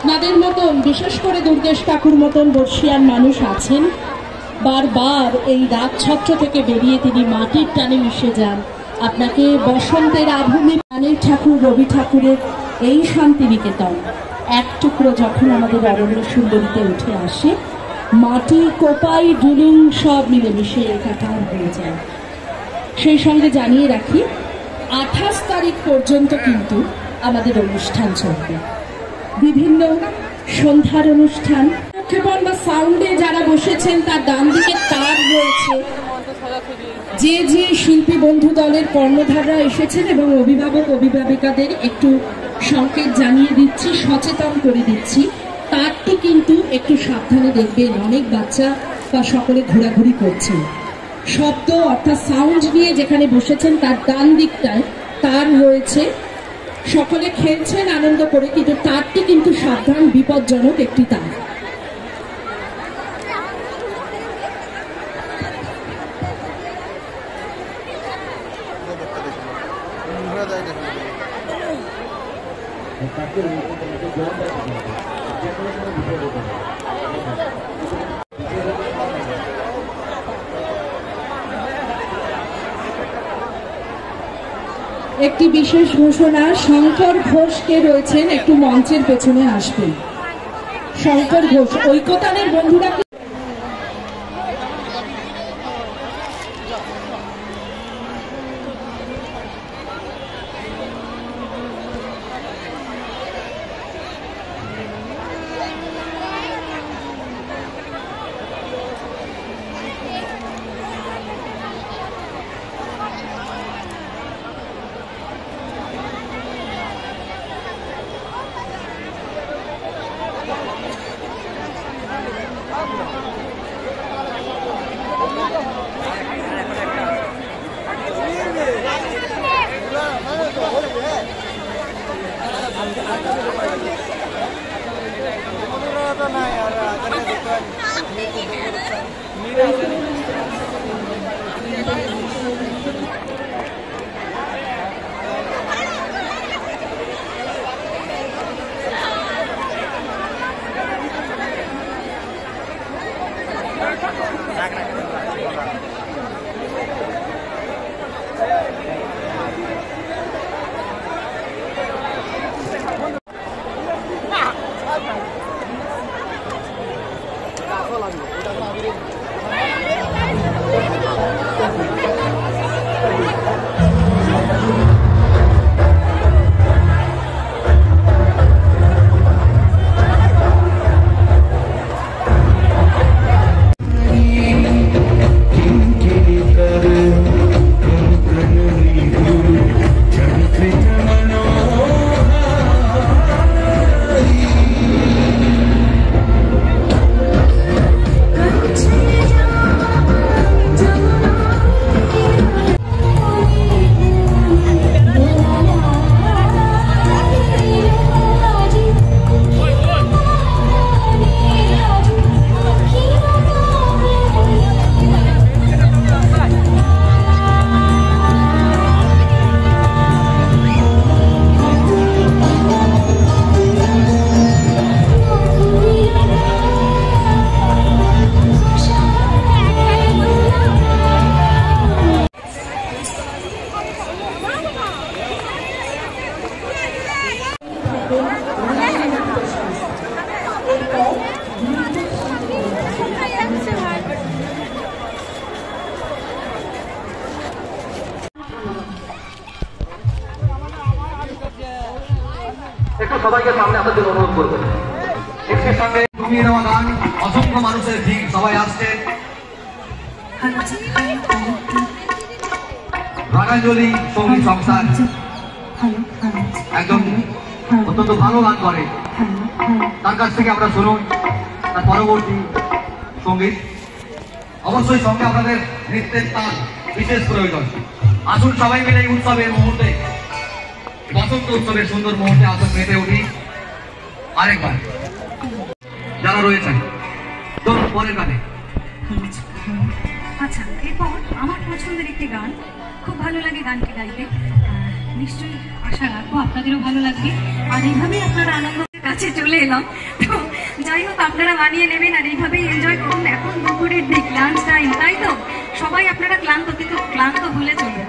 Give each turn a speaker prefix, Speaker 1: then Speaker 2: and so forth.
Speaker 1: আপনাদের মতন বিশেষ করে দুর্গেশ কাকুর মতন বর্ষিয়ান মানুষ আছেন, বারবার এই রাজছত্র থেকে বেরিয়ে তিনি মাটির টানে মিশে যান। আপনাকে বসন্তের আভূমি প্রাণের ঠাকুর রবি ঠাকুরের এই শান্তিনিকেতন এক টুকরো যখন আমাদের অরণ্য সুন্দরীতে উঠে আসে, মাটি কোপাই ডুলুং সব মিলেমিশে একাকার হয়ে যায়। সেই সঙ্গে জানিয়ে রাখি 28 তারিখ পর্যন্ত কিন্তু আমাদের অনুষ্ঠান চলবে, বিভিন্ন সন্ধ্যার অনুষ্ঠান। প্রক্ষেপণ বা সাউন্ডে যারা বসেছেন তার ডান দিকে তার রয়েছে, যে যে শিল্পী বন্ধু দলের কর্ণধাররা এসেছেন এবং অভিভাবক অভিভাবিকাদের একটু সংকেত জানিয়ে দিচ্ছি, সচেতন করে দিচ্ছি, তারটি কিন্তু একটু সাবধানে দেখবেন। অনেক বাচ্চা বা সকলে ঘোরাঘুরি করছেন। শব্দ অর্থাৎ সাউন্ড নিয়ে যেখানে বসেছেন তার ডান দিকটায় তার রয়েছে, সকলে খেলছেন আনন্দ করে, কিন্তু তারটি কিন্তু সাবধান, বিপজ্জনক একটি তার। একটি বিশেষ ঘোষণা, শঙ্কর ঘোষকে রয়েছেন একটু মঞ্চের পেছনে আসবেন। শঙ্কর ঘোষ ঐকতানের বন্ধুরা
Speaker 2: একটু সবাইকে সামনে আসার জন্য অনুরোধ করবেন। একটির সঙ্গে ঘুমিয়ে নেওয়া গান, অসংখ্য মানুষের ভিড়, সবাই আসছে। রাগাঞ্জলি সঙ্গীত সংস্থান একজন অত্যন্ত ভালো গান করে, তার কাছ থেকে আমরা শুনুন তার পরবর্তী সঙ্গীত। অবশ্যই সঙ্গে আপনাদের নৃত্যের তাল বিশেষ প্রয়োজন। আসুন সবাই মিলে এই উৎসবের মুহূর্তে, বসন্ত উৎসবের সুন্দর মুহূর্তে আসুন মেতে উঠি আরেকবার। যারা রয়েছেন তো পরের গানে।
Speaker 3: আচ্ছা, এরপর আমার পছন্দের একটি গান, খুব ভালো লাগে গানটি গাইতে, নিশ্চয়ই আশা রাখবো আপনাদেরও ভালো লাগবে। আর এইভাবেই আপনারা আনন্দ কাছে চলে এলাম। তো যাই হোক, আপনারা বানিয়ে নেবেন আর এইভাবেই এনজয় করুন। এখন দুপুরের দিক, লাঞ্চ টাইম, তাই তো? সবাই আপনারা ক্লান্ত ভুলে চলবেন।